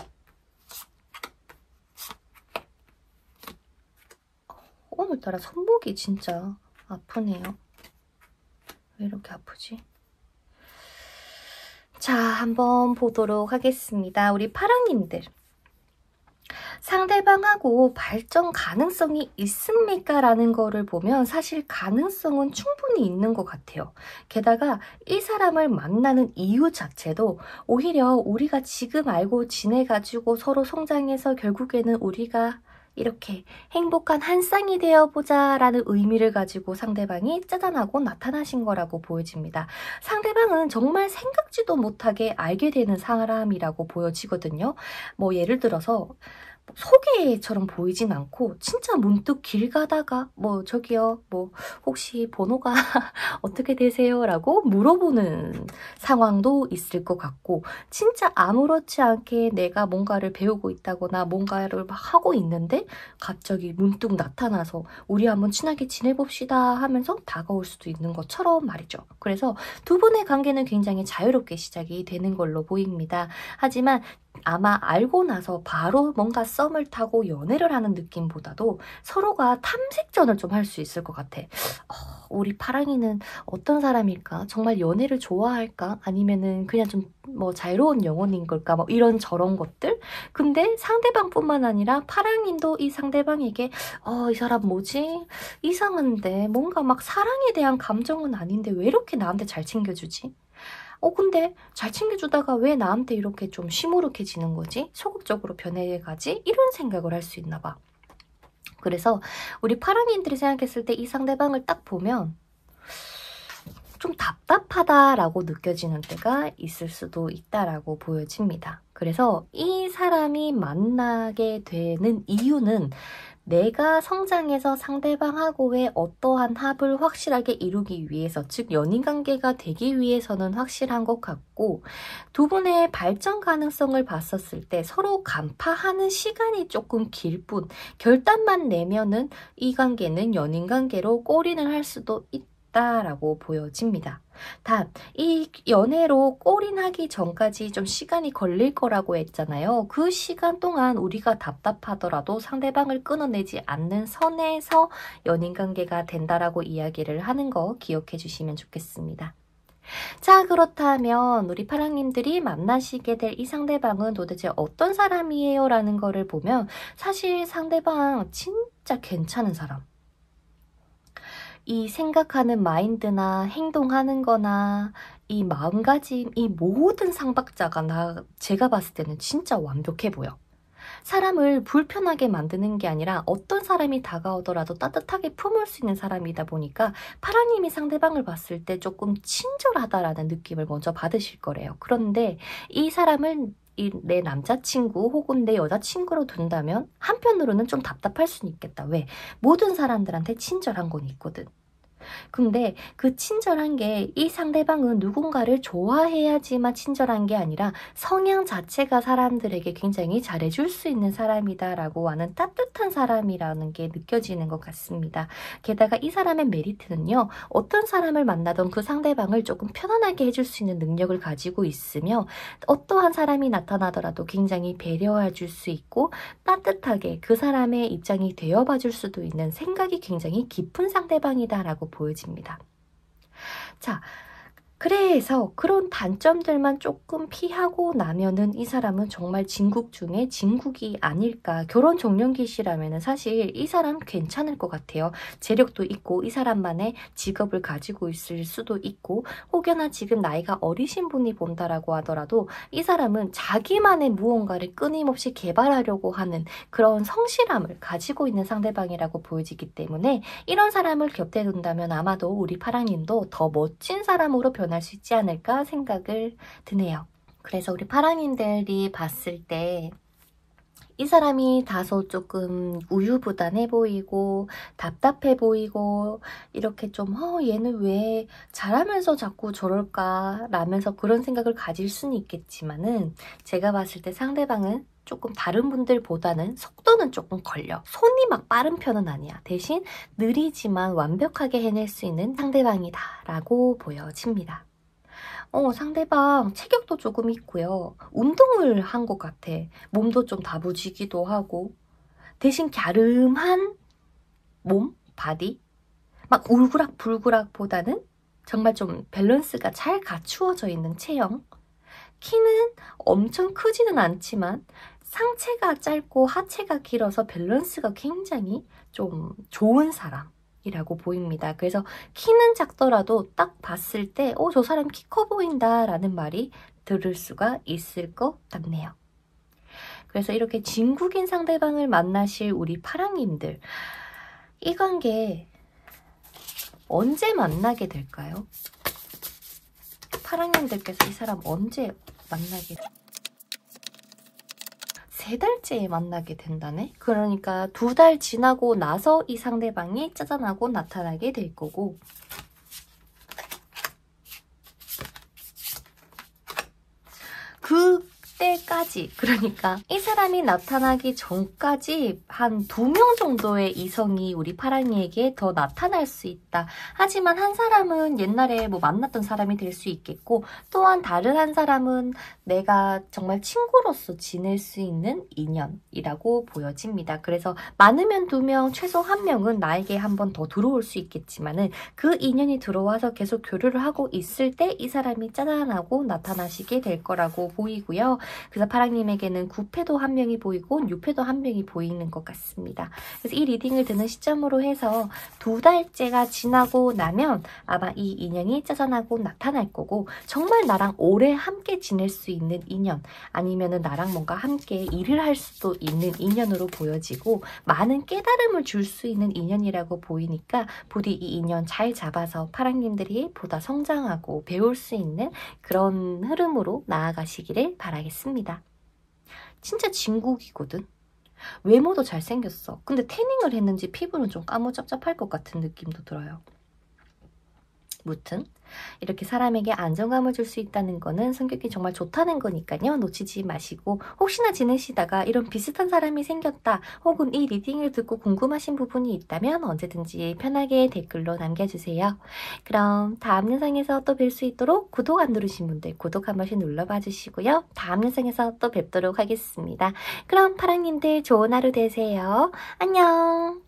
오늘따라 손목이 진짜 아프네요. 왜 이렇게 아프지? 자, 한번 보도록 하겠습니다. 우리 파랑님들. 상대방하고 발전 가능성이 있습니까? 라는 거를 보면 사실 가능성은 충분히 있는 것 같아요. 게다가 이 사람을 만나는 이유 자체도 오히려 우리가 지금 알고 지내가지고 서로 성장해서 결국에는 우리가 이렇게 행복한 한 쌍이 되어보자 라는 의미를 가지고 상대방이 짜잔하고 나타나신 거라고 보여집니다. 상대방은 정말 생각지도 못하게 알게 되는 사람이라고 보여지거든요. 뭐 예를 들어서 소개처럼 보이진 않고 진짜 문득 길 가다가 뭐 저기요 뭐 혹시 번호가 어떻게 되세요? 라고 물어보는 상황도 있을 것 같고 진짜 아무렇지 않게 내가 뭔가를 배우고 있다거나 뭔가를 막 하고 있는데 갑자기 문득 나타나서 우리 한번 친하게 지내봅시다 하면서 다가올 수도 있는 것처럼 말이죠. 그래서 두 분의 관계는 굉장히 자유롭게 시작이 되는 걸로 보입니다. 하지만 아마 알고 나서 바로 뭔가 썸을 타고 연애를 하는 느낌보다도 서로가 탐색전을 좀 할 수 있을 것 같아. 우리 파랑이는 어떤 사람일까? 정말 연애를 좋아할까? 아니면은 그냥 좀 뭐 자유로운 영혼인 걸까? 뭐 이런 저런 것들? 근데 상대방뿐만 아니라 파랑님도 이 상대방에게 이 사람 뭐지? 이상한데 뭔가 막 사랑에 대한 감정은 아닌데 왜 이렇게 나한테 잘 챙겨주지? 근데 잘 챙겨주다가 왜 나한테 이렇게 좀 시무룩해지는 거지? 소극적으로 변해가지? 이런 생각을 할 수 있나 봐. 그래서 우리 파랑이들이 생각했을 때 이 상대방을 딱 보면 좀 답답하다라고 느껴지는 때가 있을 수도 있다라고 보여집니다. 그래서 이 사람이 만나게 되는 이유는 내가 성장해서 상대방하고의 어떠한 합을 확실하게 이루기 위해서, 즉 연인관계가 되기 위해서는 확실한 것 같고, 두 분의 발전 가능성을 봤었을 때 서로 간파하는 시간이 조금 길 뿐, 결단만 내면은 이 관계는 연인관계로 골인을 할 수도 있다라고 보여집니다. 단, 이 연애로 골인하기 전까지 좀 시간이 걸릴 거라고 했잖아요. 그 시간 동안 우리가 답답하더라도 상대방을 끊어내지 않는 선에서 연인관계가 된다라고 이야기를 하는 거 기억해 주시면 좋겠습니다. 자, 그렇다면 우리 파랑님들이 만나시게 될 이 상대방은 도대체 어떤 사람이에요? 라는 거를 보면 사실 상대방 진짜 괜찮은 사람. 이 생각하는 마인드나 행동하는 거나 이 마음가짐, 이 모든 상박자가 제가 봤을 때는 진짜 완벽해 보여. 사람을 불편하게 만드는 게 아니라 어떤 사람이 다가오더라도 따뜻하게 품을 수 있는 사람이다 보니까 파랑님이 상대방을 봤을 때 조금 친절하다라는 느낌을 먼저 받으실 거래요. 그런데 이 사람을 내 남자친구 혹은 내 여자친구로 둔다면 한편으로는 좀 답답할 수는 있겠다. 왜? 모든 사람들한테 친절한 건 있거든. 근데 그 친절한 게 이 상대방은 누군가를 좋아해야지만 친절한 게 아니라 성향 자체가 사람들에게 굉장히 잘해줄 수 있는 사람이다라고 하는 따뜻한 사람이라는 게 느껴지는 것 같습니다. 게다가 이 사람의 메리트는요. 어떤 사람을 만나던 그 상대방을 조금 편안하게 해줄 수 있는 능력을 가지고 있으며 어떠한 사람이 나타나더라도 굉장히 배려해 줄 수 있고 따뜻하게 그 사람의 입장이 되어봐 줄 수도 있는 생각이 굉장히 깊은 상대방이다라고 보여집니다. 자, 그래서 그런 단점들만 조금 피하고 나면은 이 사람은 정말 진국 중에 진국이 아닐까. 결혼 종령기시라면은 사실 이 사람 괜찮을 것 같아요. 재력도 있고 이 사람만의 직업을 가지고 있을 수도 있고 혹여나 지금 나이가 어리신 분이 본다라고 하더라도 이 사람은 자기만의 무언가를 끊임없이 개발하려고 하는 그런 성실함을 가지고 있는 상대방이라고 보여지기 때문에 이런 사람을 곁에 둔다면 아마도 우리 파랑님도 더 멋진 사람으로 변할 수 있지 않을까 생각을 드네요. 그래서 우리 파랑님들이 봤을 때 이 사람이 다소 조금 우유부단해 보이고 답답해 보이고 이렇게 좀 얘는 왜 잘하면서 자꾸 저럴까 라면서 그런 생각을 가질 수는 있겠지만은 제가 봤을 때 상대방은 조금 다른 분들보다는 속도는 조금 걸려. 손이 막 빠른 편은 아니야. 대신 느리지만 완벽하게 해낼 수 있는 상대방이다 라고 보여집니다. 상대방 체격도 조금 있고요. 운동을 한 것 같아. 몸도 좀 다부지기도 하고 대신 갸름한 몸, 바디? 막 울그락불그락보다는 정말 좀 밸런스가 잘 갖추어져 있는 체형. 키는 엄청 크지는 않지만 상체가 짧고 하체가 길어서 밸런스가 굉장히 좀 좋은 사람이라고 보입니다. 그래서 키는 작더라도 딱 봤을 때 저 사람 키 커 보인다 라는 말이 들을 수가 있을 것 같네요. 그래서 이렇게 진국인 상대방을 만나실 우리 파랑님들 이 관계 언제 만나게 될까요? 파랑님들께서 이 사람 언제 만나게 3달째에 만나게 된다네? 그러니까 2달 지나고 나서 이 상대방이 짜잔하고 나타나게 될 거고, 그때까지, 그러니까 이 사람이 나타나기 전까지 한 2명 정도의 이성이 우리 파랑이에게 더 나타날 수 있다. 하지만 한 사람은 옛날에 뭐 만났던 사람이 될 수 있겠고, 또한 다른 한 사람은 내가 정말 친구로서 지낼 수 있는 인연이라고 보여집니다. 그래서 많으면 2명, 최소 1명은 나에게 한 번 더 들어올 수 있겠지만은 그 인연이 들어와서 계속 교류를 하고 있을 때 이 사람이 짜잔하고 나타나시게 될 거라고 보이고요. 그래서 파랑님에게는 9패도 1명이 보이고 6패도 1명이 보이는 것 같습니다. 그래서 이 리딩을 듣는 시점으로 해서 2달째가 지나고 나면 아마 이 인연이 짜잔하고 나타날 거고, 정말 나랑 오래 함께 지낼 수 있는 인연, 아니면은 나랑 뭔가 함께 일을 할 수도 있는 인연으로 보여지고, 많은 깨달음을 줄 수 있는 인연이라고 보이니까 부디 이 인연 잘 잡아서 파랑님들이 보다 성장하고 배울 수 있는 그런 흐름으로 나아가시기를 바라겠습니다. 진짜 진국이거든. 외모도 잘생겼어. 근데 태닝을 했는지 피부는 좀 까무잡잡할 것 같은 느낌도 들어요. 무튼 이렇게 사람에게 안정감을 줄 수 있다는 거는 성격이 정말 좋다는 거니까요. 놓치지 마시고, 혹시나 지내시다가 이런 비슷한 사람이 생겼다, 혹은 이 리딩을 듣고 궁금하신 부분이 있다면 언제든지 편하게 댓글로 남겨주세요. 그럼 다음 영상에서 또 뵐 수 있도록 구독 안 누르신 분들 구독 한 번씩 눌러봐 주시고요. 다음 영상에서 또 뵙도록 하겠습니다. 그럼 파랑님들 좋은 하루 되세요. 안녕.